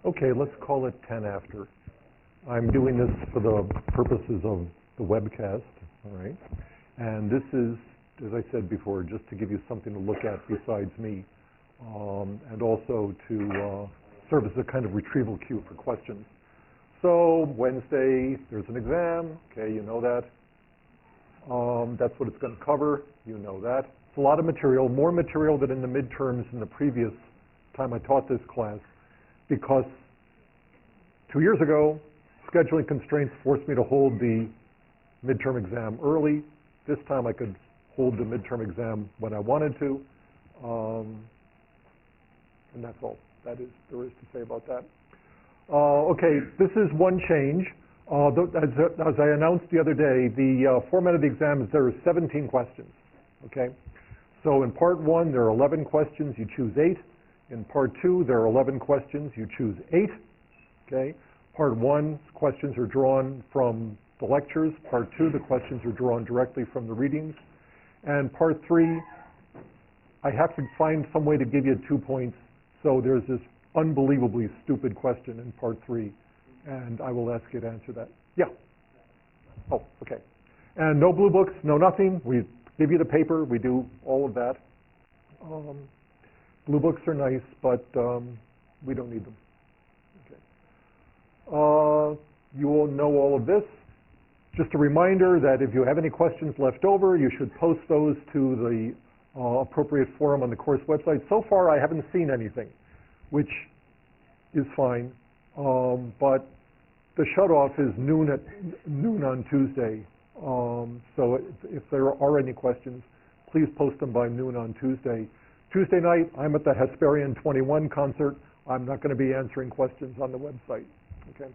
Okay, let's call it 10 after. I'm doing this for the purposes of the webcast, all right? And this is, as I said before, just to give you something to look at besides me, and also to serve as a kind of retrieval cue for questions. So Wednesday, there's an exam. Okay, you know that. That's what it's going to cover. You know that. It's a lot of material, more material than in the midterms in the previous time I taught this class, because 2 years ago, scheduling constraints forced me to hold the midterm exam early. This time I could hold the midterm exam when I wanted to. And that's all there is to say about that. Okay, this is one change. As I announced the other day, the format of the exam is there are 17 questions. Okay, so in part 1 there are 11 questions, you choose 8. In part 2 there are 11 questions, you choose 8. Okay, part 1 questions are drawn from the lectures. Part 2 the questions are drawn directly from the readings. And part 3 I have to find some way to give you 2 points. So there's this unbelievably stupid question in part 3, and I will ask you to answer that. Yeah. Oh, okay. And no blue books, no nothing. We give you the paper. We do all of that. Blue books are nice, but we don't need them. Okay. You will know all of this. Just a reminder that if you have any questions left over, you should post those to the appropriate forum on the course website. So far, I haven't seen anything, which is fine. But the shutoff is noon on Tuesday. So if there are any questions, please post them by noon on Tuesday. Tuesday night, I'm at the Hesperian 21 concert. I'm not going to be answering questions on the website. Okay.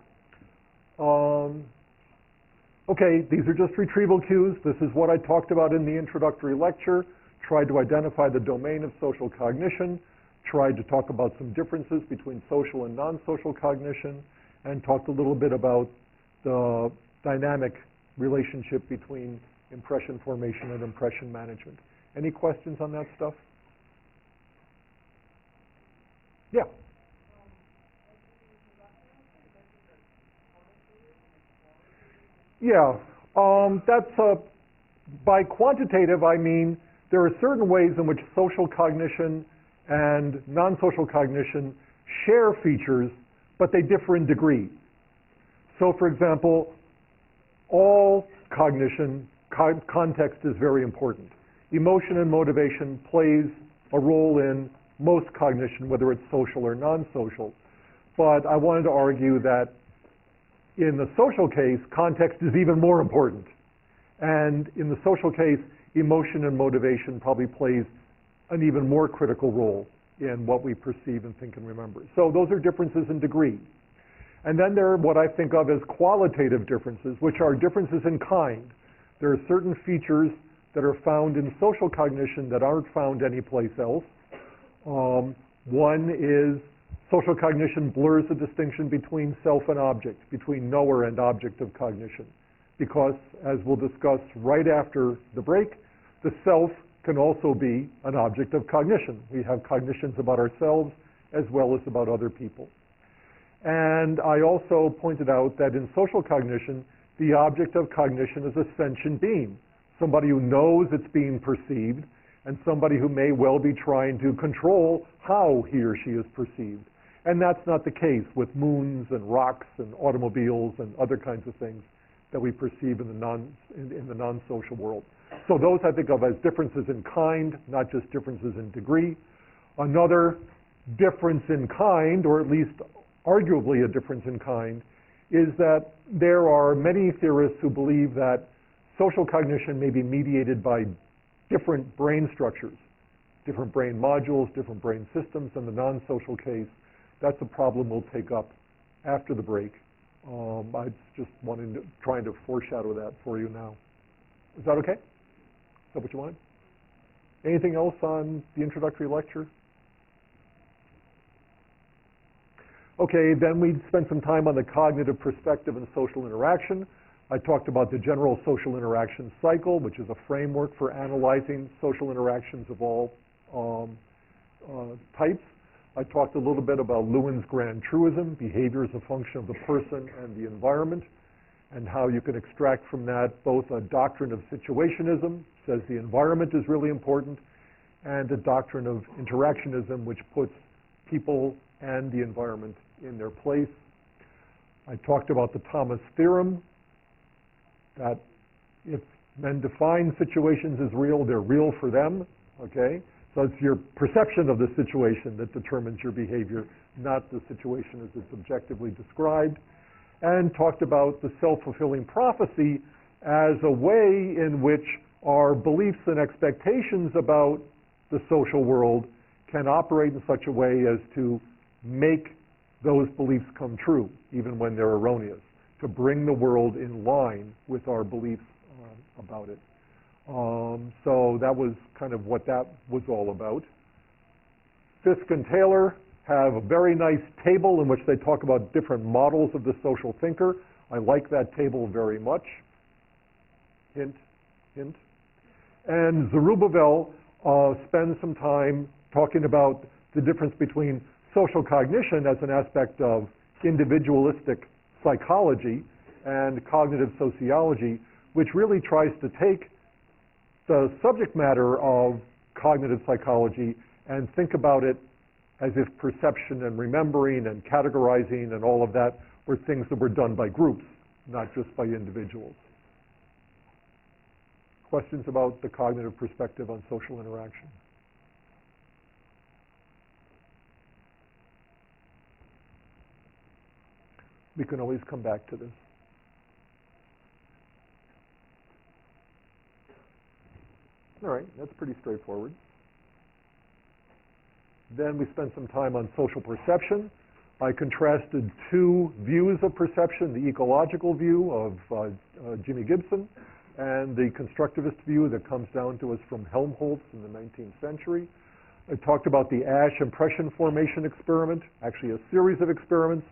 Okay, these are just retrieval cues. This is what I talked about in the introductory lecture. Tried to identify the domain of social cognition, tried to talk about some differences between social and non-social cognition, and talked a little bit about the dynamic relationship between impression formation and impression management. Any questions on that stuff? Yeah. Yeah, that's by quantitative I mean there are certain ways in which social cognition and non-social cognition share features, but they differ in degree. So for example, all cognition, context is very important. Emotion and motivation plays a role in most cognition, whether it's social or non-social. But I wanted to argue that in the social case, context is even more important. And in the social case, emotion and motivation probably plays an even more critical role in what we perceive and think and remember. So those are differences in degree. And then there are what I think of as qualitative differences, which are differences in kind. There are certain features that are found in social cognition that aren't found anyplace else. One is social cognition blurs the distinction between self and object, between knower and object of cognition. Because, as we'll discuss right after the break, the self can also be an object of cognition. We have cognitions about ourselves as well as about other people. And I also pointed out that in social cognition, the object of cognition is a sentient being, somebody who knows it's being perceived, and somebody who may well be trying to control how he or she is perceived. And that's not the case with moons and rocks and automobiles and other kinds of things that we perceive in the non-social world. So those I think of as differences in kind, not just differences in degree. Another difference in kind, or at least arguably a difference in kind, is that there are many theorists who believe that social cognition may be mediated by different brain structures, different brain modules, different brain systems. In the non-social case, that's a problem we'll take up after the break. I just trying to foreshadow that for you now. Is that okay? Is that what you wanted? Anything else on the introductory lecture? Okay, then we spent some time on the cognitive perspective and social interaction. I talked about the general social interaction cycle, which is a framework for analyzing social interactions of all types. I talked a little bit about Lewin's grand truism, behavior is a function of the person and the environment, and how you can extract from that both a doctrine of situationism, says the environment is really important, and a doctrine of interactionism, which puts people and the environment in their place. I talked about the Thomas theorem, that if men define situations as real, they're real for them, okay? So it's your perception of the situation that determines your behavior, not the situation as it's objectively described. And talked about the self-fulfilling prophecy as a way in which our beliefs and expectations about the social world can operate in such a way as to make those beliefs come true, even when they're erroneous, to bring the world in line with our beliefs about it. So that was kind of what that was all about. Fisk and Taylor have a very nice table in which they talk about different models of the social thinker. I like that table very much. Hint, hint. And Zerubbabel spends some time talking about the difference between social cognition as an aspect of individualistic psychology and cognitive sociology, which really tries to take the subject matter of cognitive psychology and think about it as if perception and remembering and categorizing and all of that were things that were done by groups, not just by individuals. Questions about the cognitive perspective on social interaction? We can always come back to this. All right, that's pretty straightforward. Then we spent some time on social perception. I contrasted two views of perception, the ecological view of Jimmy Gibson and the constructivist view that comes down to us from Helmholtz in the 19th century. I talked about the Asch impression formation experiment, actually a series of experiments,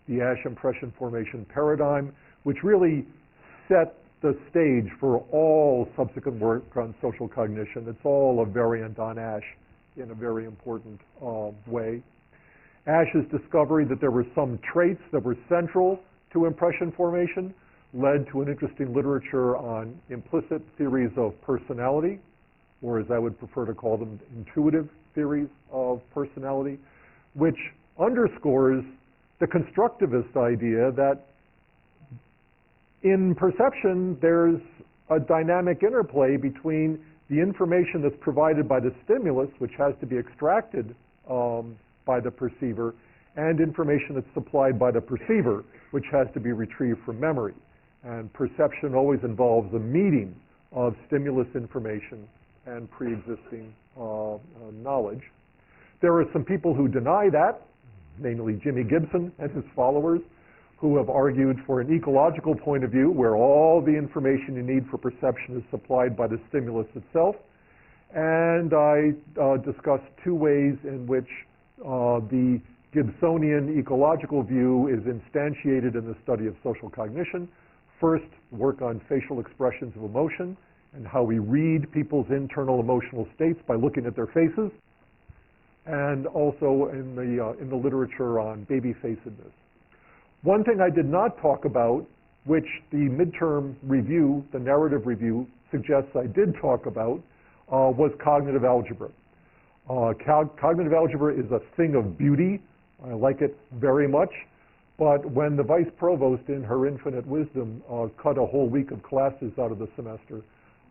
the Asch impression formation paradigm, which really set the stage for all subsequent work on social cognition. It's all a variant on Asch in a very important way. Asch's discovery that there were some traits that were central to impression formation led to an interesting literature on implicit theories of personality, or as I would prefer to call them, intuitive theories of personality, which underscores the constructivist idea that in perception there's a dynamic interplay between the information that's provided by the stimulus, which has to be extracted by the perceiver, and information that's supplied by the perceiver, which has to be retrieved from memory. And perception always involves a meeting of stimulus information and pre-existing knowledge. There are some people who deny that, namely Jimmy Gibson and his followers, who have argued for an ecological point of view where all the information you need for perception is supplied by the stimulus itself. And I discussed two ways in which the Gibsonian ecological view is instantiated in the study of social cognition. First, work on facial expressions of emotion and how we read people's internal emotional states by looking at their faces, and also in the literature on baby-facedness. One thing I did not talk about, which the midterm review, the narrative review, suggests I did talk about, was cognitive algebra. Cognitive algebra is a thing of beauty. I like it very much. But when the vice provost, in her infinite wisdom, cut a whole week of classes out of the semester,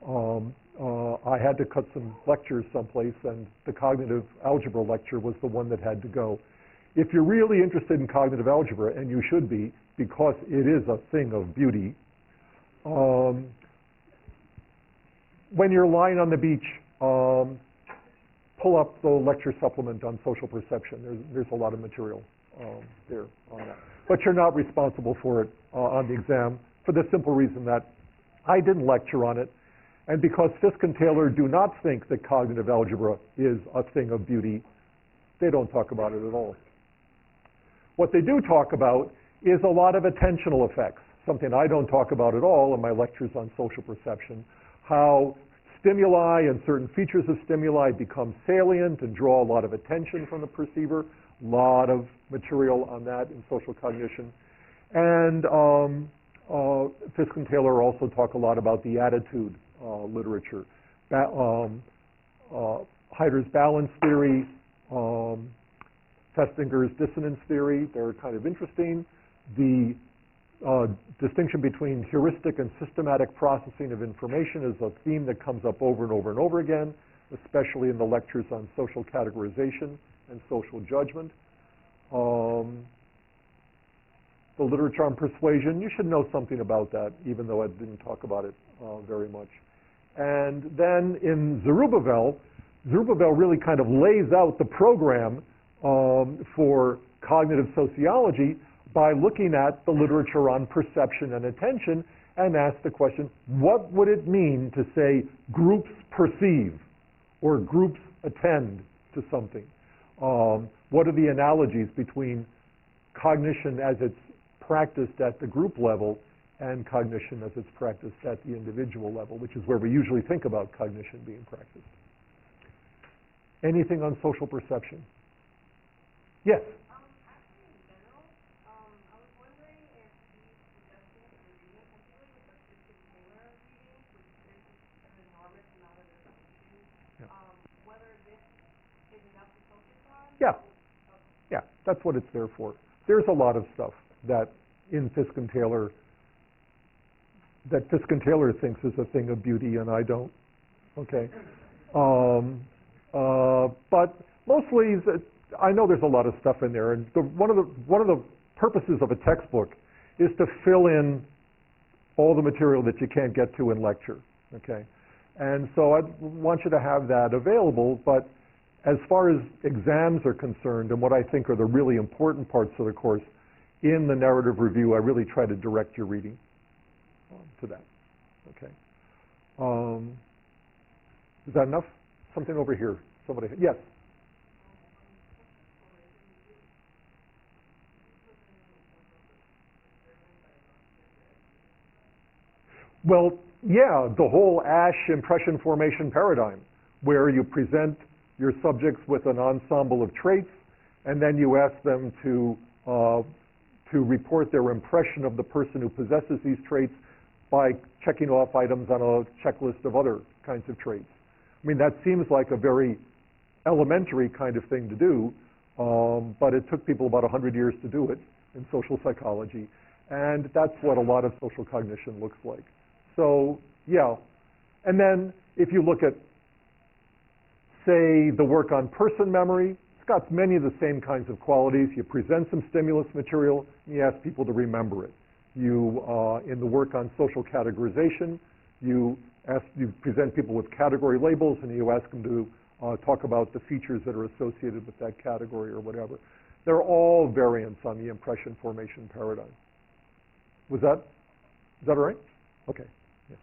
I had to cut some lectures someplace, and the cognitive algebra lecture was the one that had to go. If you're really interested in cognitive algebra, and you should be, because it is a thing of beauty, when you're lying on the beach, pull up the lecture supplement on social perception. There's a lot of material there on that. But you're not responsible for it on the exam for the simple reason that I didn't lecture on it. And because Fisk and Taylor do not think that cognitive algebra is a thing of beauty, they don't talk about it at all. What they do talk about is a lot of attentional effects, something I don't talk about at all in my lectures on social perception, how stimuli and certain features of stimuli become salient and draw a lot of attention from the perceiver. A lot of material on that in social cognition. And Fisk and Taylor also talk a lot about the attitude literature. Heider's balance theory, Festinger's dissonance theory, they're kind of interesting. The distinction between heuristic and systematic processing of information is a theme that comes up over and over and over again, especially in the lectures on social categorization and social judgment. The literature on persuasion, you should know something about that, even though I didn't talk about it very much. And then in Zerubbabel really kind of lays out the program for cognitive sociology by looking at the literature on perception and attention and ask the question, what would it mean to say groups perceive or groups attend to something? What are the analogies between cognition as it's practiced at the group level and cognition as it's practiced at the individual level, which is where we usually think about cognition being practiced? Anything on social perception? Yes? Actually, in general, I was wondering if these suggestions for reading, particularly with the Fisk and Taylor readings, which there's an enormous amount of information, whether this is enough to focus on? Yeah. Yeah, that's what it's there for. There's a lot of stuff that in Fisk and Taylor, that Fisk and Taylor thinks is a thing of beauty and I don't. Okay. But mostly, I know there's a lot of stuff in there, and one of the purposes of a textbook is to fill in all the material that you can't get to in lecture. Okay. And so I want you to have that available, but as far as exams are concerned, and what I think are the really important parts of the course, in the narrative review, I really try to direct your reading to that. Okay. Is that enough? Something over here. Somebody. Yes. Well, yeah, the whole ASH impression formation paradigm, where you present your subjects with an ensemble of traits, and then you ask them to report their impression of the person who possesses these traits by checking off items on a checklist of other kinds of traits. I mean, that seems like a very elementary kind of thing to do, but it took people about 100 years to do it in social psychology, and that's what a lot of social cognition looks like. So, yeah. And then if you look at, say, the work on person memory, it's got many of the same kinds of qualities. You present some stimulus material, and you ask people to remember it. You, in the work on social categorization, you present people with category labels, and you ask them to talk about the features that are associated with that category or whatever. They're all variants on the impression formation paradigm. Is that all right? Okay. Yeah.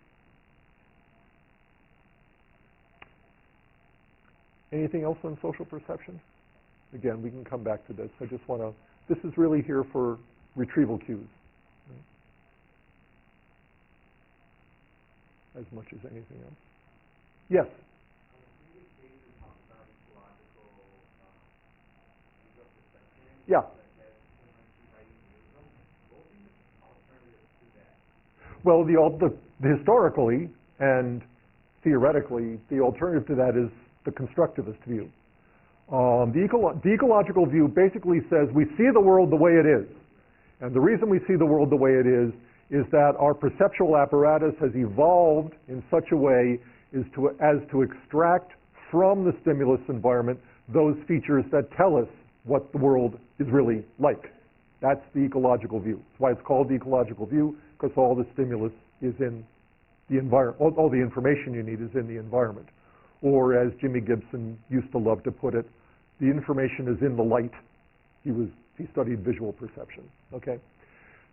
Anything else on social perception? Again, we can come back to this. I just want to, this is really here for retrieval cues, right? As much as anything else. Yes? Yeah. Well, historically and theoretically, the alternative to that is the constructivist view. The ecological view basically says we see the world the way it is. And the reason we see the world the way it is that our perceptual apparatus has evolved in such a way as to extract from the stimulus environment those features that tell us what the world is really like. That's the ecological view. That's why it's called the ecological view, because all the stimulus is in the environment, all the information you need is in the environment. Or as Jimmy Gibson used to love to put it, the information is in the light. He studied visual perception, okay?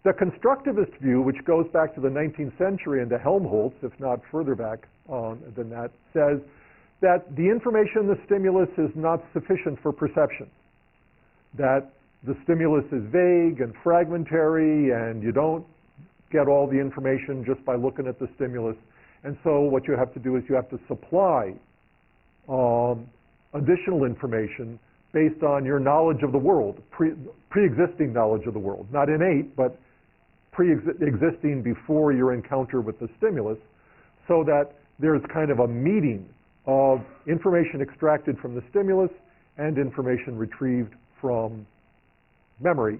The constructivist view, which goes back to the 19th century and to Helmholtz, if not further back than that, says that the information in the stimulus is not sufficient for perception. That the stimulus is vague and fragmentary, and you don't get all the information just by looking at the stimulus, And so what you have to do is you have to supply additional information based on your knowledge of the world, pre-existing knowledge of the world, not innate, but pre-existing before your encounter with the stimulus, so that there's kind of a meeting of information extracted from the stimulus and information retrieved from memory,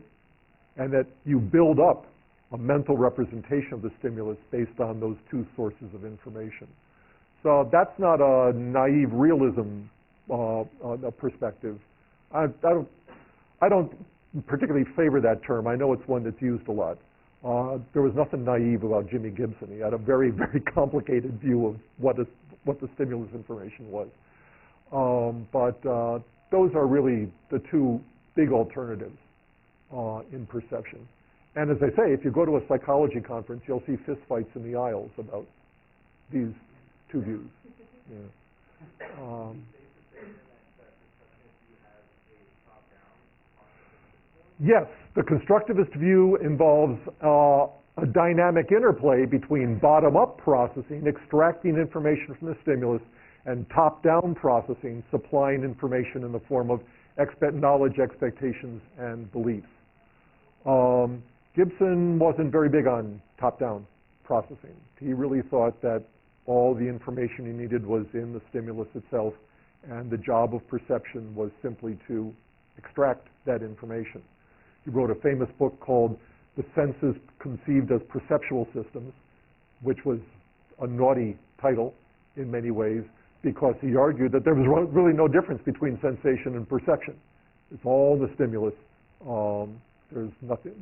and that you build up a mental representation of the stimulus based on those two sources of information. So that's not a naive realism perspective. I don't particularly favor that term. I know it's one that's used a lot. There was nothing naive about Jimmy Gibson. He had a very, very complicated view of what the stimulus information was. But those are really the two big alternatives in perception. And as I say, if you go to a psychology conference, you'll see fistfights in the aisles about these two views. Yeah. Yes, the constructivist view involves a dynamic interplay between bottom-up processing, extracting information from the stimulus, and top-down processing, supplying information in the form of knowledge, expectations, and beliefs. Gibson wasn't very big on top-down processing. He really thought that all the information he needed was in the stimulus itself, and the job of perception was simply to extract that information. He wrote a famous book called The Senses Conceived as Perceptual Systems, which was a naughty title in many ways, because he argued that there was really no difference between sensation and perception. It's all the stimulus. There's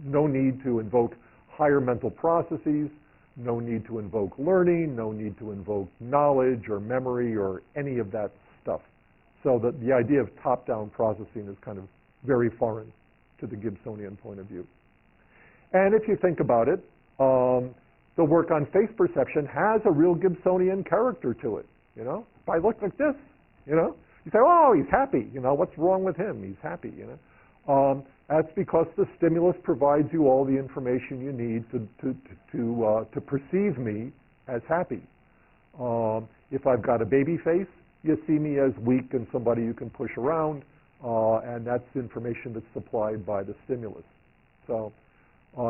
no need to invoke higher mental processes, no need to invoke learning, no need to invoke knowledge or memory or any of that stuff. So that the idea of top-down processing is kind of very foreign to the Gibsonian point of view. And if you think about it, the work on face perception has a real Gibsonian character to it. You know, if I look like this, you know, you say, oh, he's happy. You know, what's wrong with him? He's happy. You know, that's because the stimulus provides you all the information you need to perceive me as happy. If I've got a baby face, you see me as weak and somebody you can push around, and that's information that's supplied by the stimulus. So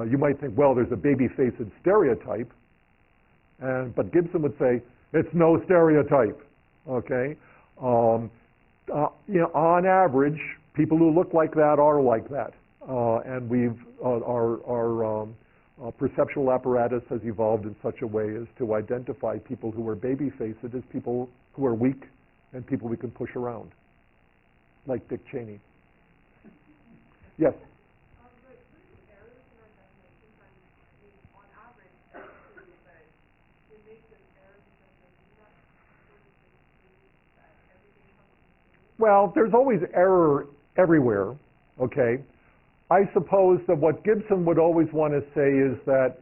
you might think, well, there's a baby-faced stereotype, but Gibson would say, it's no stereotype, okay? You know, on average, people who look like that are like that, and our perceptual apparatus has evolved in such a way as to identify people who are baby-faced as people who are weak and people we can push around, like Dick Cheney. Yes? Well, there's always error everywhere, okay? I suppose that what Gibson would always want to say is that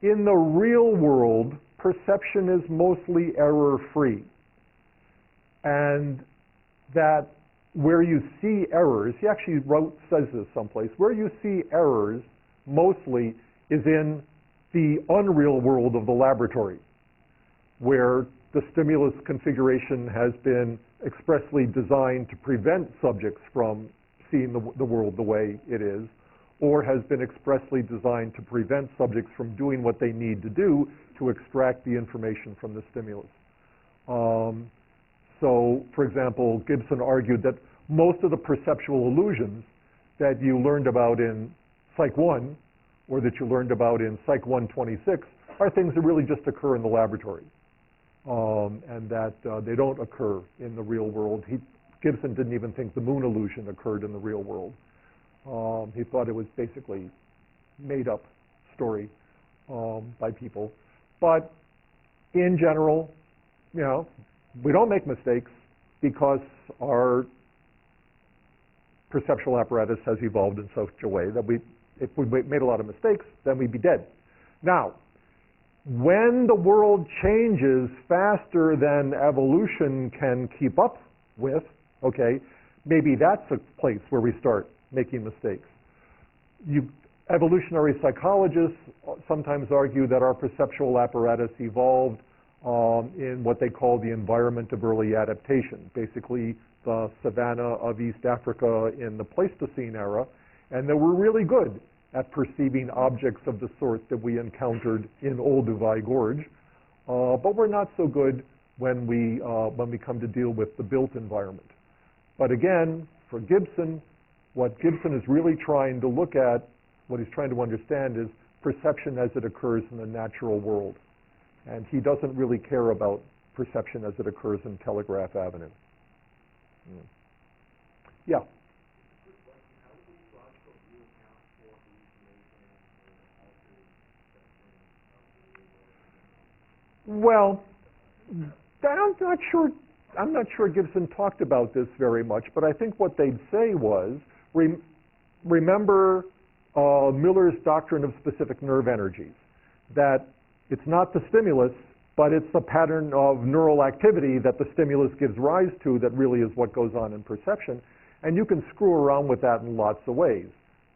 in the real world, perception is mostly error-free. And that where you see errors, he actually says this someplace, where you see errors mostly is in the unreal world of the laboratory, where the stimulus configuration has been expressly designed to prevent subjects from seeing the world the way it is, or has been expressly designed to prevent subjects from doing what they need to do to extract the information from the stimulus. So, for example, Gibson argued that most of the perceptual illusions that you learned about in Psych 1, or that you learned about in Psych 126, are things that really just occur in the laboratory. And that they don't occur in the real world. Gibson didn't even think the moon illusion occurred in the real world. He thought it was basically made-up story by people. But in general, you know, we don't make mistakes because our perceptual apparatus has evolved in such a way that if we made a lot of mistakes, then we'd be dead. Now, when the world changes faster than evolution can keep up with, okay, maybe that's a place where we start making mistakes. Evolutionary psychologists sometimes argue that our perceptual apparatus evolved in what they call the environment of early adaptation, basically the savanna of East Africa in the Pleistocene era, and that we're really good at perceiving objects of the sort that we encountered in Olduvai Gorge, but we're not so good when we come to deal with the built environment. But again, for Gibson, what Gibson is really trying to look at, what he's trying to understand is perception as it occurs in the natural world. And he doesn't really care about perception as it occurs in Telegraph Avenue. Yeah? Well, I'm not sure Gibson talked about this very much, but I think what they'd say was, remember Miller's doctrine of specific nerve energies, that it's not the stimulus, but it's the pattern of neural activity that the stimulus gives rise to that really is what goes on in perception. And you can screw around with that in lots of ways.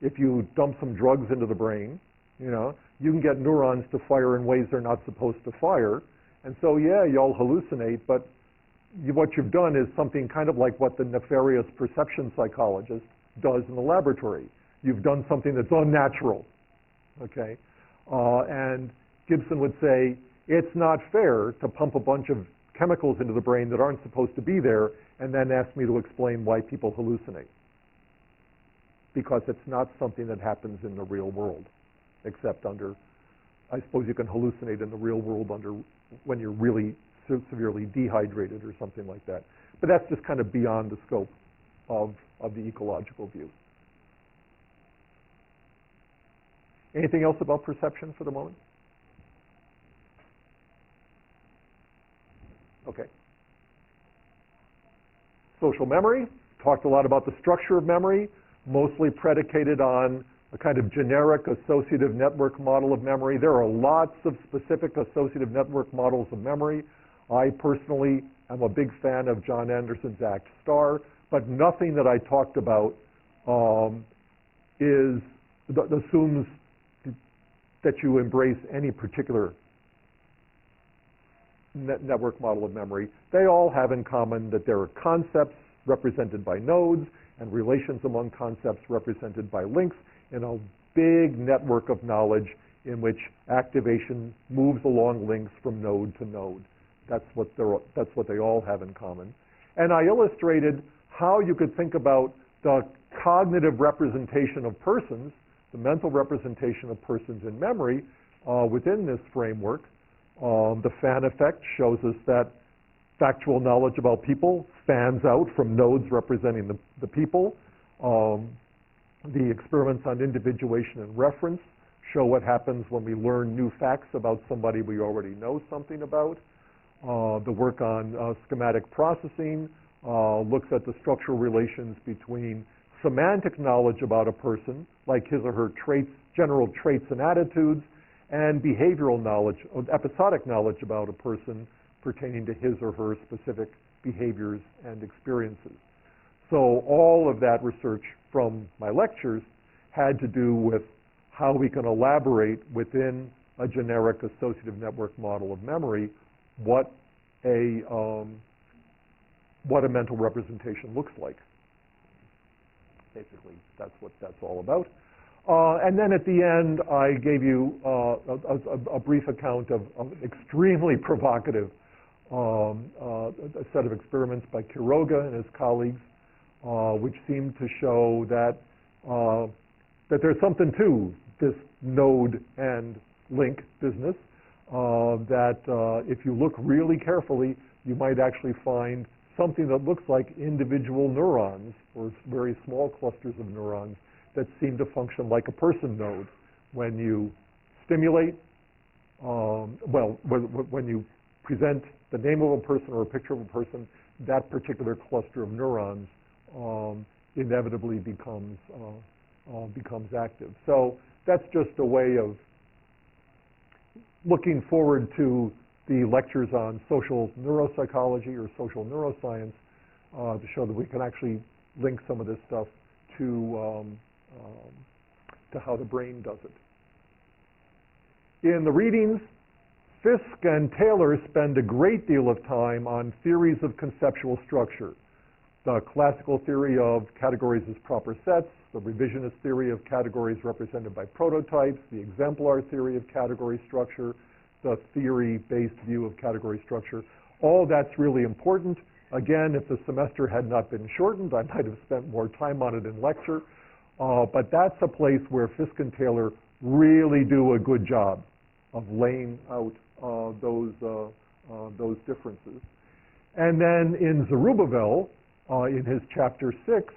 If you dump some drugs into the brain, you can get neurons to fire in ways they're not supposed to fire. And so, yeah, you'll hallucinate, but what you've done is something kind of like what the nefarious perception psychologist does in the laboratory. You've done something that's unnatural, okay? And Gibson would say, it's not fair to pump a bunch of chemicals into the brain that aren't supposed to be there and then ask me to explain why people hallucinate. Because it's not something that happens in the real world, except under, I suppose you can hallucinate in the real world when you're really severely dehydrated or something like that. But that's just kind of beyond the scope of the ecological view. Anything else about perception for the moment? Okay. Social memory. Talked a lot about the structure of memory, mostly predicated on a kind of generic associative network model of memory. There are lots of specific associative network models of memory. I personally am a big fan of John Anderson's ACT STAR, but nothing that I talked about assumes that you embrace any particular network model of memory. They all have in common that there are concepts represented by nodes and relations among concepts represented by links in a big network of knowledge in which activation moves along links from node to node. That's what they all have in common. And I illustrated how you could think about the cognitive representation of persons, the mental representation of persons in memory within this framework. The fan effect shows us that factual knowledge about people fans out from nodes representing the people. The experiments on individuation and reference show what happens when we learn new facts about somebody we already know something about. The work on schematic processing looks at the structural relations between semantic knowledge about a person, like his or her traits, general traits and attitudes, and behavioral knowledge, episodic knowledge about a person pertaining to his or her specific behaviors and experiences. So all of that research from my lectures had to do with how we can elaborate within a generic associative network model of memory what a mental representation looks like. Basically, that's what that's all about. And then at the end, I gave you a brief account of extremely provocative a set of experiments by Quiroga and his colleagues, which seemed to show that there's something to this node and link business, that if you look really carefully, you might actually find something that looks like individual neurons or very small clusters of neurons that seem to function like a person node. When you stimulate, when you present the name of a person or a picture of a person, that particular cluster of neurons inevitably becomes active. So that's just a way of looking forward to the lectures on social neuropsychology or social neuroscience to show that we can actually link some of this stuff to how the brain does it. In the readings, Fisk and Taylor spend a great deal of time on theories of conceptual structure. The classical theory of categories as proper sets, the revisionist theory of categories represented by prototypes, the exemplar theory of category structure, the theory-based view of category structure. All that's really important. Again, if the semester had not been shortened, I might have spent more time on it in lecture. But that's a place where Fisk and Taylor really do a good job of laying out those differences. And then in Zerubbabel, in his chapter 6,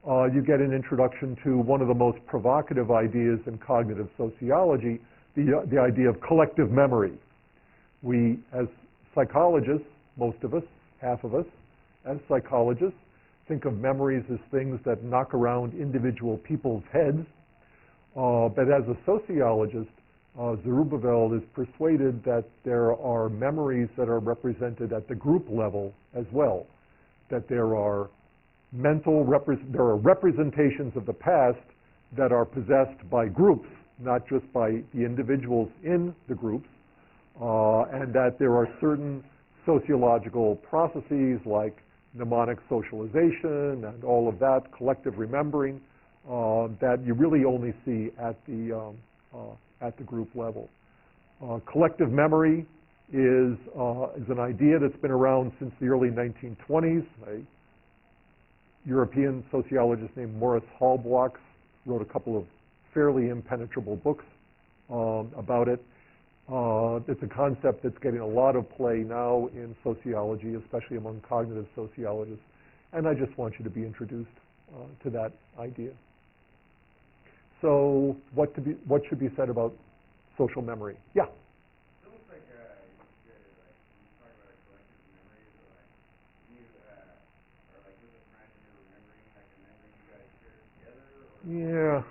you get an introduction to one of the most provocative ideas in cognitive sociology, the idea of collective memory. We, as psychologists, most of us, half of us, as psychologists, think of memories as things that knock around individual people's heads. But as a sociologist, Zerubbabel is persuaded that there are memories that are represented at the group level as well, that there are there are representations of the past that are possessed by groups, not just by the individuals in the groups, and that there are certain sociological processes like mnemonic socialization and all of that, collective remembering, that you really only see at the group level. Collective memory is an idea that's been around since the early 1920s. A European sociologist named Morris Halbwachs wrote a couple of fairly impenetrable books about it. It's a concept that's getting a lot of play now in sociology, especially among cognitive sociologists, and I just want you to be introduced to that idea. So what should be said about social memory? Yeah? It looks like you talk about a collective memory, so you are this a friend you're remembering, like a memory you guys shared together, or Yeah.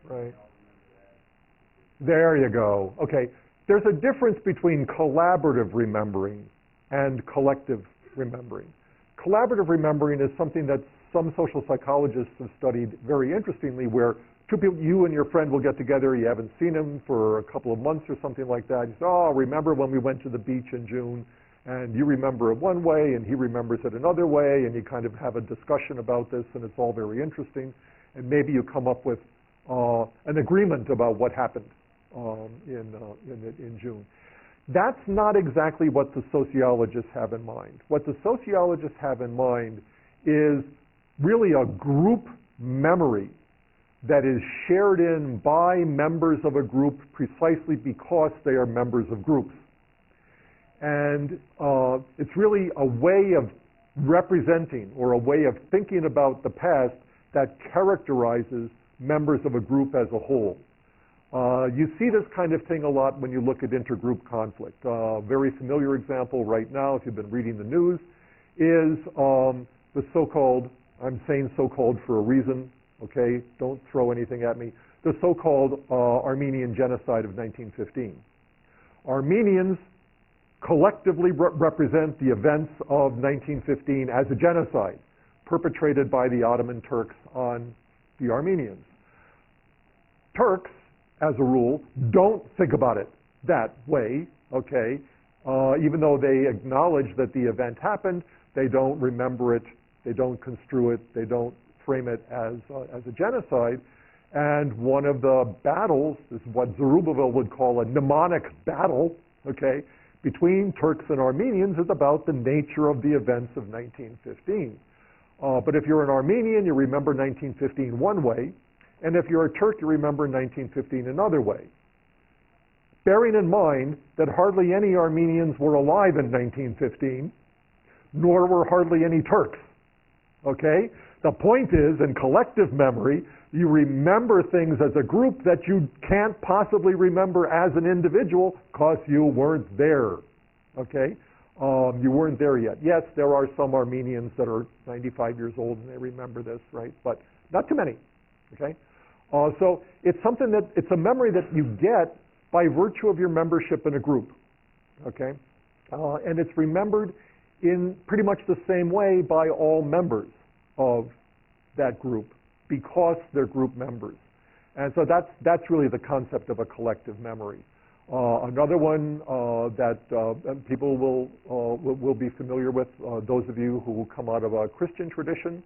Right. There you go. Okay. There's a difference between collaborative remembering and collective remembering. Collaborative remembering is something that some social psychologists have studied very interestingly, where two people, you and your friend, will get together. You haven't seen him for a couple of months or something like that. You say, oh, remember when we went to the beach in June? And you remember it one way, and he remembers it another way, and you kind of have a discussion about this, and it's all very interesting. And maybe you come up with an agreement about what happened in June. That's not exactly what the sociologists have in mind. What the sociologists have in mind is really a group memory that is shared in by members of a group precisely because they are members of groups. And it's really a way of representing or a way of thinking about the past that characterizes members of a group as a whole. You see this kind of thing a lot when you look at intergroup conflict. A very familiar example right now, if you've been reading the news, is the so-called, I'm saying so-called for a reason, okay, don't throw anything at me, the so-called Armenian genocide of 1915. Armenians collectively represent the events of 1915 as a genocide perpetrated by the Ottoman Turks on the Armenians. Turks, as a rule, don't think about it that way, okay? Even though they acknowledge that the event happened, they don't remember it, they don't construe it, they don't frame it as a genocide. And one of the battles is what Zerubbabel would call a mnemonic battle, okay, between Turks and Armenians is about the nature of the events of 1915. But if you're an Armenian, you remember 1915 one way, and if you're a Turk, you remember 1915 another way. Bearing in mind that hardly any Armenians were alive in 1915, nor were hardly any Turks, okay? The point is, in collective memory, you remember things as a group that you can't possibly remember as an individual because you weren't there, okay? You weren't there yet. Yes, there are some Armenians that are 95 years old and they remember this, right? But not too many, okay? So it's something that, it's a memory that you get by virtue of your membership in a group, okay? And it's remembered in pretty much the same way by all members of that group because they're group members. And so that's really the concept of a collective memory. Another one that people will be familiar with, those of you who come out of a Christian tradition,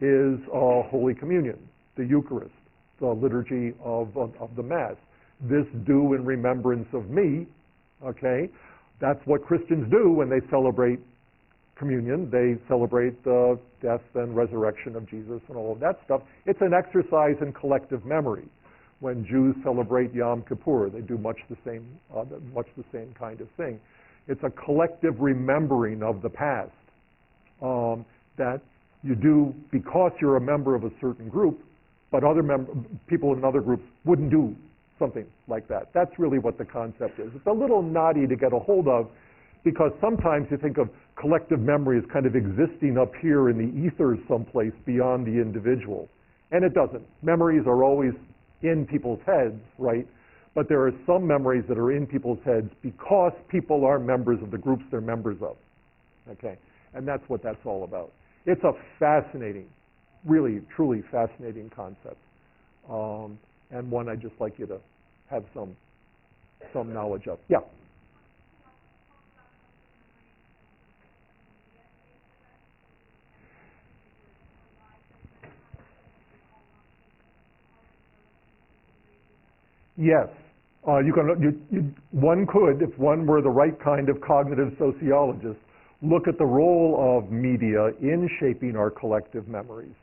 is Holy Communion, the Eucharist, the liturgy of the Mass. This do in remembrance of me, okay? That's what Christians do when they celebrate communion. They celebrate the death and resurrection of Jesus and all of that stuff. It's an exercise in collective memory. When Jews celebrate Yom Kippur, they do much the same kind of thing. It's a collective remembering of the past that you do because you're a member of a certain group, but other people in other groups wouldn't do something like that. That's really what the concept is. It's a little knotty to get a hold of because sometimes you think of collective memory as kind of existing up here in the ethers someplace beyond the individual. And it doesn't. Memories are always in people's heads, right? But there are some memories that are in people's heads because people are members of the groups they're members of, okay? And that's what that's all about. It's a fascinating, really, truly fascinating concept, and one I'd just like you to have some knowledge of. Yeah? Yes. One could, if one were the right kind of cognitive sociologist, look at the role of media in shaping our collective memories.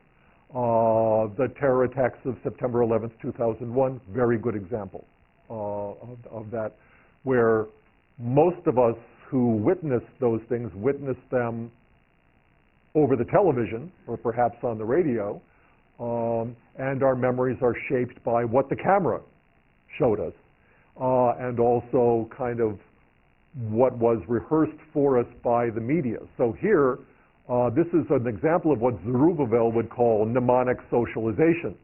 The terror attacks of September 11th, 2001, very good example of that, where most of us who witnessed those things witnessed them over the television or perhaps on the radio, and our memories are shaped by what the camera showed us, and also kind of what was rehearsed for us by the media. So here, this is an example of what Zerubbabel would call mnemonic socialization,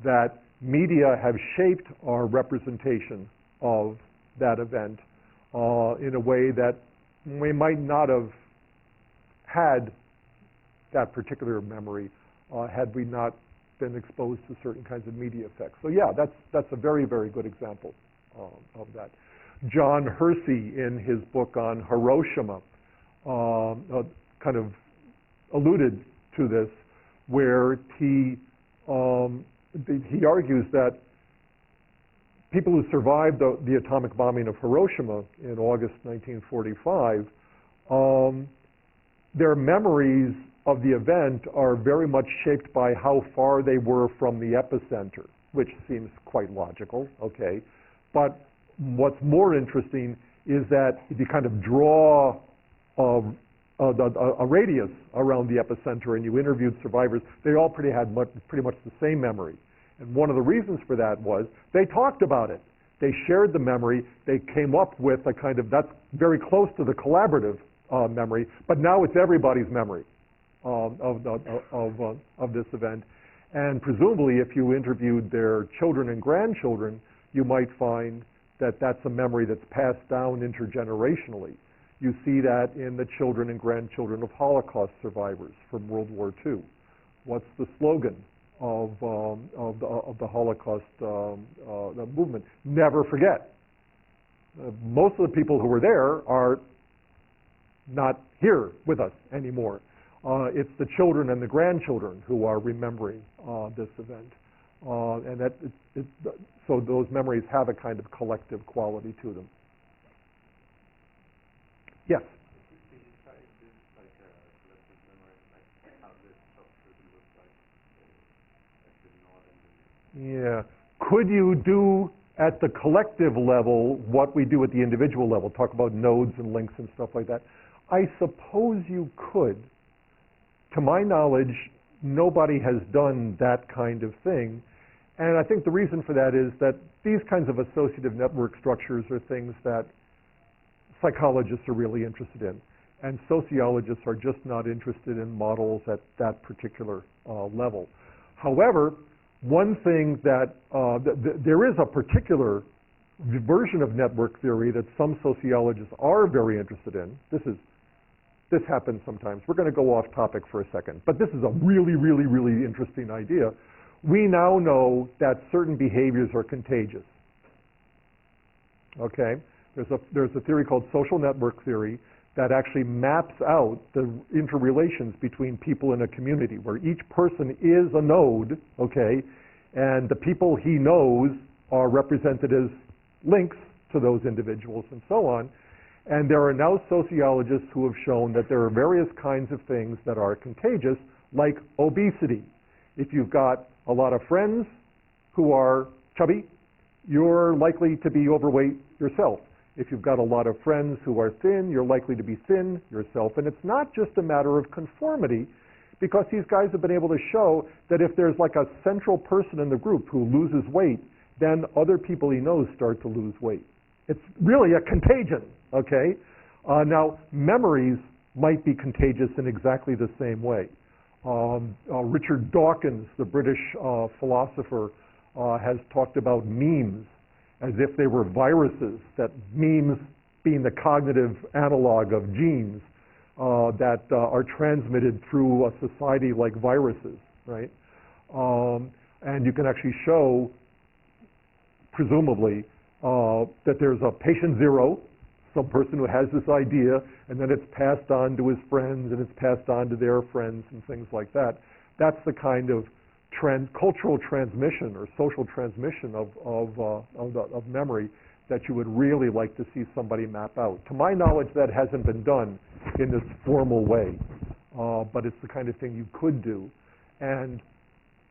that media have shaped our representation of that event in a way that we might not have had that particular memory had we not been exposed to certain kinds of media effects. So yeah, that's a very, very good example of that. John Hersey, in his book on Hiroshima, kind of alluded to this, where he argues that people who survived the atomic bombing of Hiroshima in August 1945, their memories of the event are very much shaped by how far they were from the epicenter, which seems quite logical, okay? But what's more interesting is that if you kind of draw a radius around the epicenter and you interviewed survivors, they all had pretty much the same memory. And one of the reasons for that was they talked about it. They shared the memory. They came up with a kind of, that's very close to the collaborative memory, but now it's everybody's memory of this event. And presumably, if you interviewed their children and grandchildren, you might find that that's a memory that's passed down intergenerationally. You see that in the children and grandchildren of Holocaust survivors from World War II. What's the slogan of the Holocaust movement? Never forget. Most of the people who were there are not here with us anymore. It's the children and the grandchildren who are remembering this event. And so those memories have a kind of collective quality to them. Yes? Yeah. Could you do at the collective level what we do at the individual level? Talk about nodes and links and stuff like that. I suppose you could. To my knowledge, nobody has done that kind of thing. And I think the reason for that is that these kinds of associative network structures are things that psychologists are really interested in. And sociologists are just not interested in models at that particular level. However, one thing that there is a particular version of network theory that some sociologists are very interested in. This happens sometimes. We're going to go off topic for a second, but this is a really, really, really interesting idea, We now know that certain behaviors are contagious. Okay? There's a theory called social network theory that actually maps out the interrelations between people in a community, where each person is a node, okay, and the people he knows are represented as links to those individuals and so on. And there are now sociologists who have shown that there are various kinds of things that are contagious, like obesity. If you've got a lot of friends who are chubby, you're likely to be overweight yourself. If you've got a lot of friends who are thin, you're likely to be thin yourself. And it's not just a matter of conformity, because these guys have been able to show that if there's like a central person in the group who loses weight, then other people he knows start to lose weight. It's really a contagion, okay? Now, memories might be contagious in exactly the same way. Richard Dawkins, the British philosopher, has talked about memes as if they were viruses, that memes being the cognitive analog of genes that are transmitted through a society like viruses, right? And you can actually show, presumably, that there's a patient zero, some person who has this idea, and then it's passed on to his friends, and it's passed on to their friends, and things like that. That's the kind of cultural transmission or social transmission of memory that you would really like to see somebody map out. To my knowledge, that hasn't been done in this formal way, but it's the kind of thing you could do. And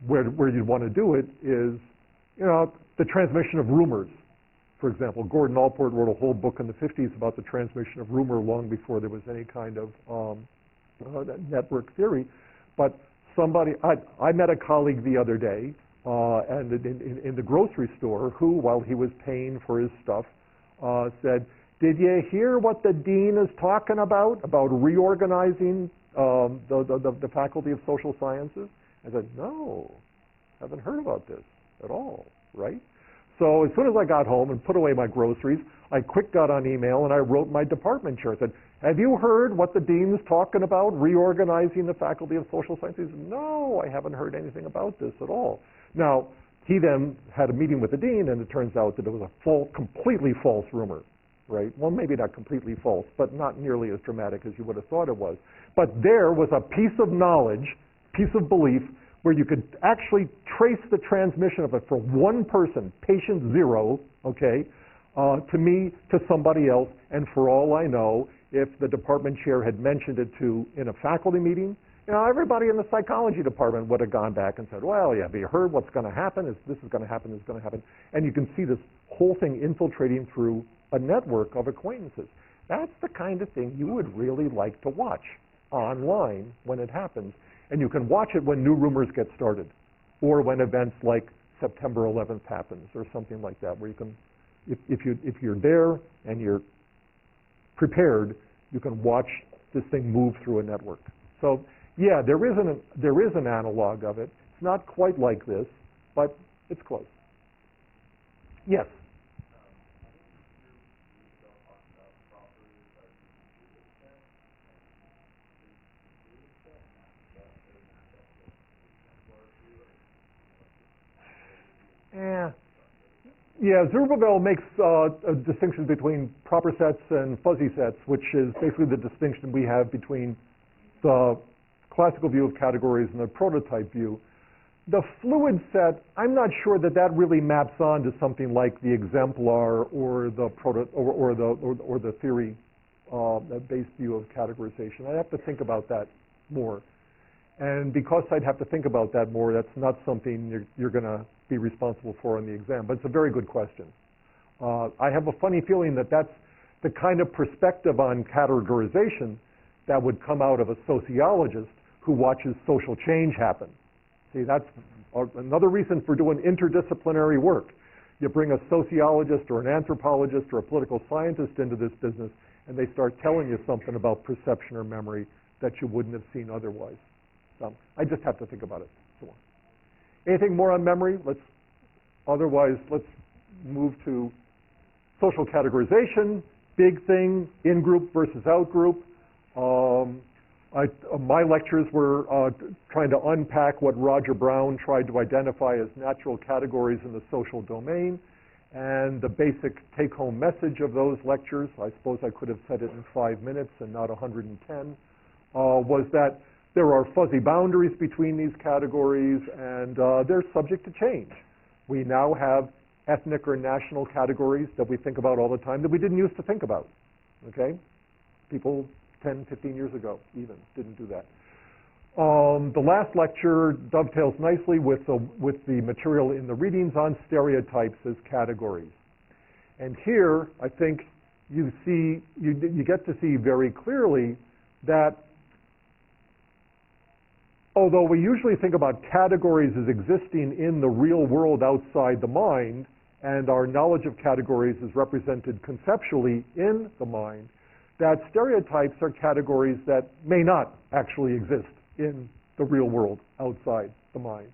where you'd want to do it is, the transmission of rumors. For example, Gordon Allport wrote a whole book in the 50s about the transmission of rumor long before there was any kind of network theory. But I met a colleague the other day and in the grocery store who, while he was paying for his stuff, said, "Did you hear what the dean is talking about reorganizing the Faculty of Social Sciences?" I said, "No, haven't heard about this at all," right? So as soon as I got home and put away my groceries, I quick got on email and I wrote my department chair. I said, "Have you heard what the dean's talking about, reorganizing the Faculty of Social Sciences?" He said, "No, I haven't heard anything about this at all." Now, he then had a meeting with the dean, and it turns out that it was a completely false rumor, right? Well, maybe not completely false, but not nearly as dramatic as you would have thought it was. But there was a piece of knowledge, piece of belief, where you could actually trace the transmission of it from one person, patient zero, okay, to me, to somebody else, and for all I know, if the department chair had mentioned it in a faculty meeting, everybody in the psychology department would have gone back and said, "Well, yeah, have you heard what's going to happen? This is going to happen, this is going to happen." And you can see this whole thing infiltrating through a network of acquaintances. That's the kind of thing you would really like to watch online when it happens. And you can watch it when new rumors get started, or when events like September 11th happens, or something like that, where you can, if you're there and you're prepared, you can watch this thing move through a network. So, yeah, there is an analog of it. It's not quite like this, but it's close. Yes. Yeah, Zurbabel makes a distinction between proper sets and fuzzy sets, which is basically the distinction we have between the classical view of categories and the prototype view. The fluid set, I'm not sure that really maps on to something like the exemplar or the or the theory-based view of categorization. I'd have to think about that more. And because I'd have to think about that more, that's not something you're going to be responsible for in the exam. But it's a very good question. I have a funny feeling that that's the kind of perspective on categorization that would come out of a sociologist who watches social change happen. See, that's another reason for doing interdisciplinary work. You bring a sociologist or an anthropologist or a political scientist into this business, and they start telling you something about perception or memory that you wouldn't have seen otherwise. So I just have to think about it. So, anything more on memory? Otherwise, let's move to social categorization, big thing, in-group versus out-group. My lectures were trying to unpack what Roger Brown tried to identify as natural categories in the social domain. And the basic take-home message of those lectures, I suppose I could have said it in 5 minutes and not 110, was that there are fuzzy boundaries between these categories, and they're subject to change. We now have ethnic or national categories that we think about all the time that we didn't used to think about, okay? People 10, 15 years ago even didn't do that. The last lecture dovetails nicely with the material in the readings on stereotypes as categories. And here, I think you get to see very clearly that although we usually think about categories as existing in the real world outside the mind, and our knowledge of categories is represented conceptually in the mind, that stereotypes are categories that may not actually exist in the real world outside the mind.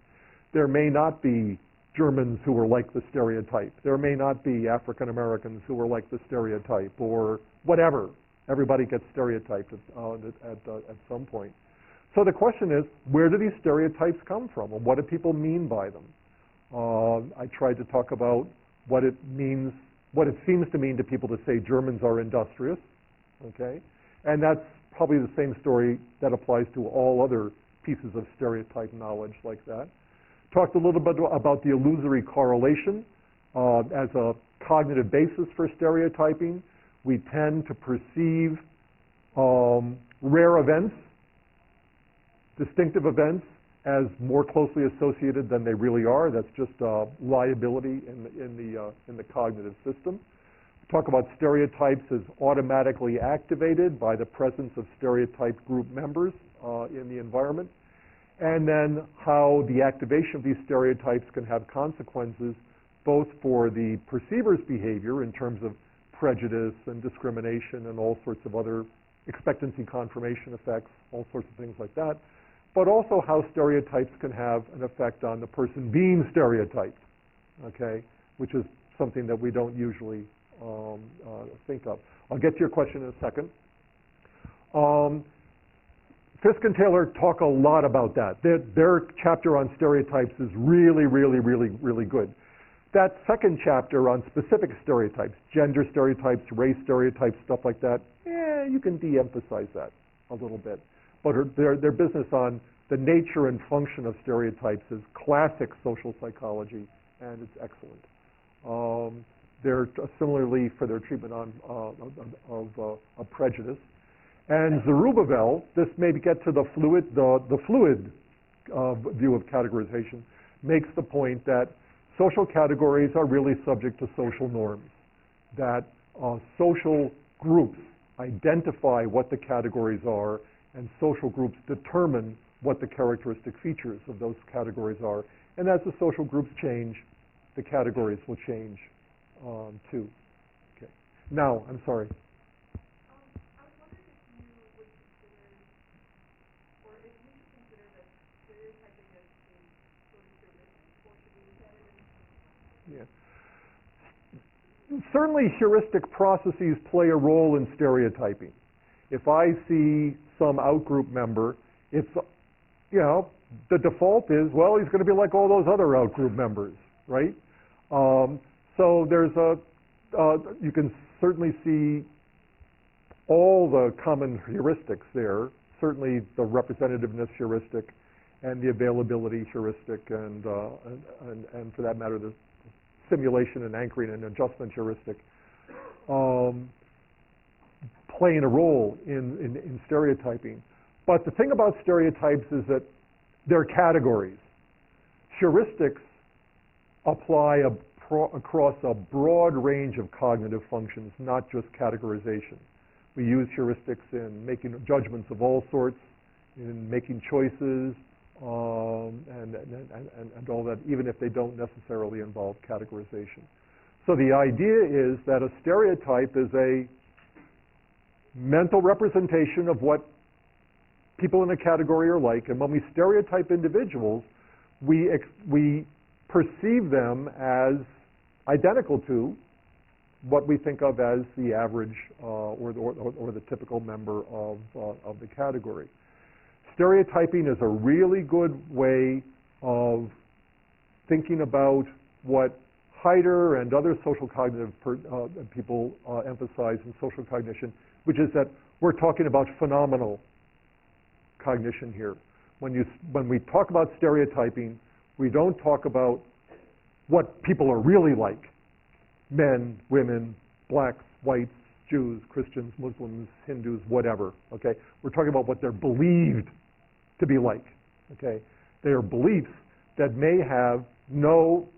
There may not be Germans who are like the stereotype. There may not be African Americans who are like the stereotype, or whatever. Everybody gets stereotyped at some point. So the question is, where do these stereotypes come from, and what do people mean by them? I tried to talk about what it means, what it seems to mean to people to say Germans are industrious, okay? And that's probably the same story that applies to all other pieces of stereotype knowledge like that. Talked a little bit about the illusory correlation as a cognitive basis for stereotyping. We tend to perceive rare events, distinctive events, as more closely associated than they really are. That's just liability in the cognitive system. Talk about stereotypes as automatically activated by the presence of stereotype group members in the environment, and then how the activation of these stereotypes can have consequences both for the perceiver's behavior in terms of prejudice and discrimination and all sorts of other expectancy confirmation effects, all sorts of things like that, but also how stereotypes can have an effect on the person being stereotyped, okay, which is something that we don't usually think of. I'll get to your question in a second. Fisk and Taylor talk a lot about that. Their chapter on stereotypes is really, really, really, really good. That second chapter on specific stereotypes, gender stereotypes, race stereotypes, stuff like that, you can de-emphasize that a little bit. But their business on the nature and function of stereotypes is classic social psychology, and it's excellent. They're similarly for their treatment of prejudice. And Zerubbabel, this may get to the fluid view of categorization, makes the point that social categories are really subject to social norms, that social groups identify what the categories are, and social groups determine what the characteristic features of those categories are. And as the social groups change, the categories will change too. Okay. Now, I'm sorry. I was wondering if you would consider, or if we should consider that stereotyping as a sort of heuristic, or should we look at it as Certainly heuristic processes play a role in stereotyping. If I see some outgroup member, it's, the default is, well, he's going to be like all those other outgroup members, right? So there's you can certainly see all the common heuristics there, certainly the representativeness heuristic and the availability heuristic and for that matter, the simulation and anchoring and adjustment heuristic playing a role in stereotyping. But the thing about stereotypes is that they're categories. Heuristics apply across a broad range of cognitive functions, not just categorization. We use heuristics in making judgments of all sorts, in making choices, and all that, even if they don't necessarily involve categorization. So the idea is that a stereotype is a mental representation of what people in a category are like, and when we stereotype individuals, we perceive them as identical to what we think of as the average or the typical member of the category. stereotyping is a really good way of thinking about what Heider and other social cognitive people emphasize in social cognition, which is that we're talking about phenomenal cognition here. When we talk about stereotyping, we don't talk about what people are really like. Men, women, blacks, whites, Jews, Christians, Muslims, Hindus, whatever, okay? We're talking about what they're believed to be like, okay? They are beliefs that may have no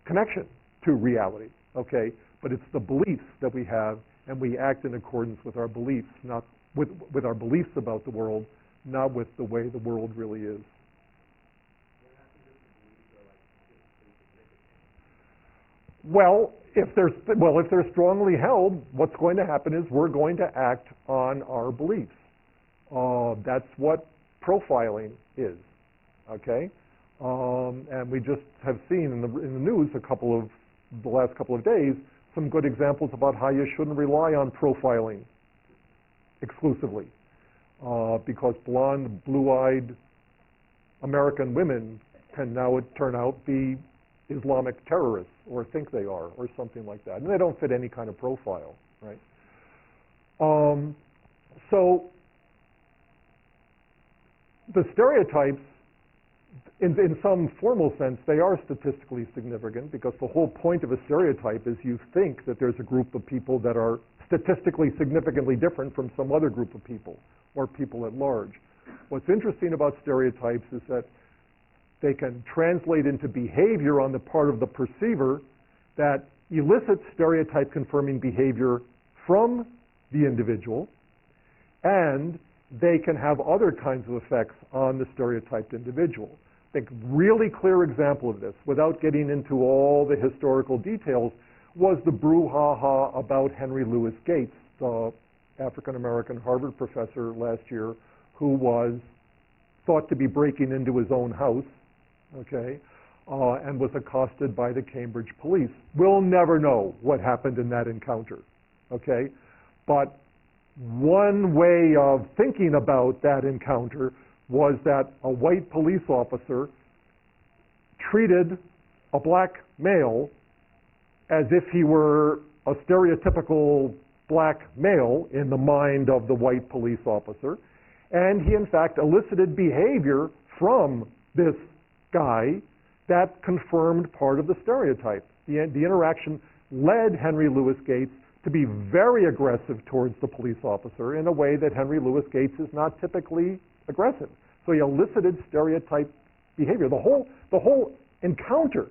connection to reality, okay? But it's the beliefs that we have, and we act in accordance with our beliefs, not with our beliefs about the world, not with the way the world really is. Well, if they're strongly held, what's going to happen is we're going to act on our beliefs. That's what profiling is, okay? And we just have seen in the news the last couple of days some good examples about how you shouldn't rely on profiling exclusively, because blonde, blue-eyed American women can now turn out be Islamic terrorists, or think they are, or something like that. And they don't fit any kind of profile, right? So the stereotypes, in some formal sense, they are statistically significant, because the whole point of a stereotype is you think that there's a group of people that are statistically significantly different from some other group of people, or people at large. What's interesting about stereotypes is that they can translate into behavior on the part of the perceiver that elicits stereotype-confirming behavior from the individual, and they can have other kinds of effects on the stereotyped individual. I think really clear example of this, without getting into all the historical details, was the brouhaha about Henry Louis Gates, the African-American Harvard professor last year, who was thought to be breaking into his own house, okay, and was accosted by the Cambridge police. We'll never know what happened in that encounter, okay? But one way of thinking about that encounter was that a white police officer treated a black male as if he were a stereotypical black male in the mind of the white police officer, and he in fact elicited behavior from this guy that confirmed part of the stereotype. The interaction led Henry Louis Gates to be very aggressive towards the police officer in a way that Henry Louis Gates is not typically aggressive. So he elicited stereotype behavior. The whole encounter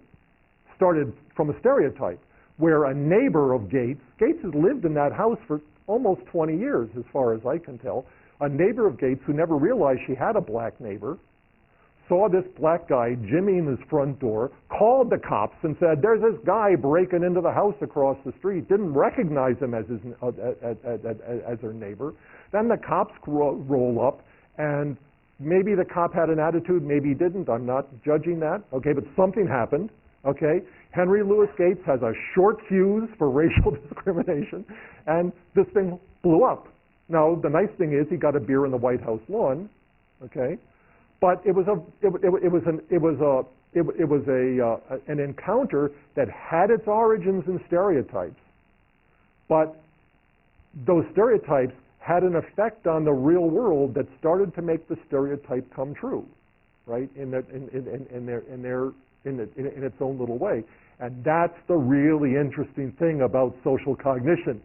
started from a stereotype where a neighbor of Gates has lived in that house for almost 20 years as far as I can tell, a neighbor of Gates who never realized she had a black neighbor, saw this black guy jimmying his front door, called the cops and said, there's this guy breaking into the house across the street, didn't recognize him as her neighbor. Then the cops roll up, and maybe the cop had an attitude, maybe he didn't, I'm not judging that, okay, but something happened, okay? Henry Louis Gates has a short fuse for racial discrimination, and this thing blew up. Now, the nice thing is he got a beer in the White House lawn, okay? But it was an encounter that had its origins in stereotypes, but those stereotypes had an effect on the real world that started to make the stereotype come true, right? In its own little way, and that's the really interesting thing about social cognition,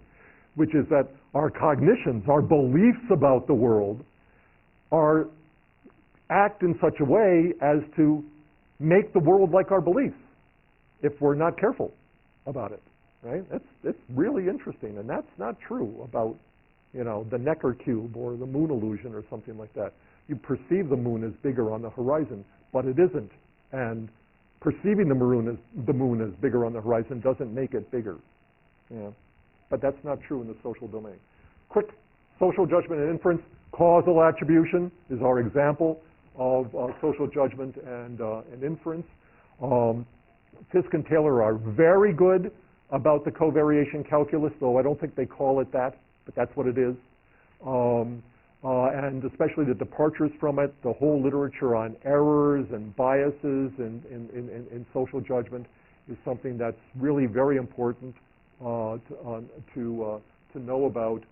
which is that our cognitions, our beliefs about the world, act in such a way as to make the world like our beliefs if we're not careful about it, right? It's really interesting, and that's not true about, the Necker cube or the moon illusion or something like that. You perceive the moon as bigger on the horizon, but it isn't, and perceiving the moon as bigger on the horizon doesn't make it bigger. Yeah. But that's not true in the social domain. Quick social judgment and inference. Causal attribution is our example of social judgment and inference. Fisk and Taylor are very good about the covariation calculus, though I don't think they call it that, but that's what it is. and especially the departures from it, the whole literature on errors and biases in social judgment is something that's really very important to know about.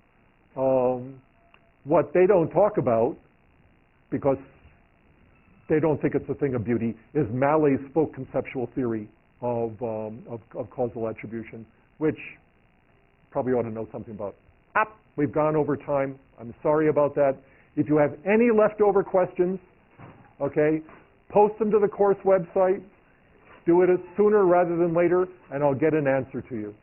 What they don't talk about, because they don't think it's a thing of beauty, is Mallay's folk conceptual theory of causal attribution, which probably ought to know something about. We've gone over time. I'm sorry about that. If you have any leftover questions, okay, post them to the course website. Do it sooner rather than later, and I'll get an answer to you.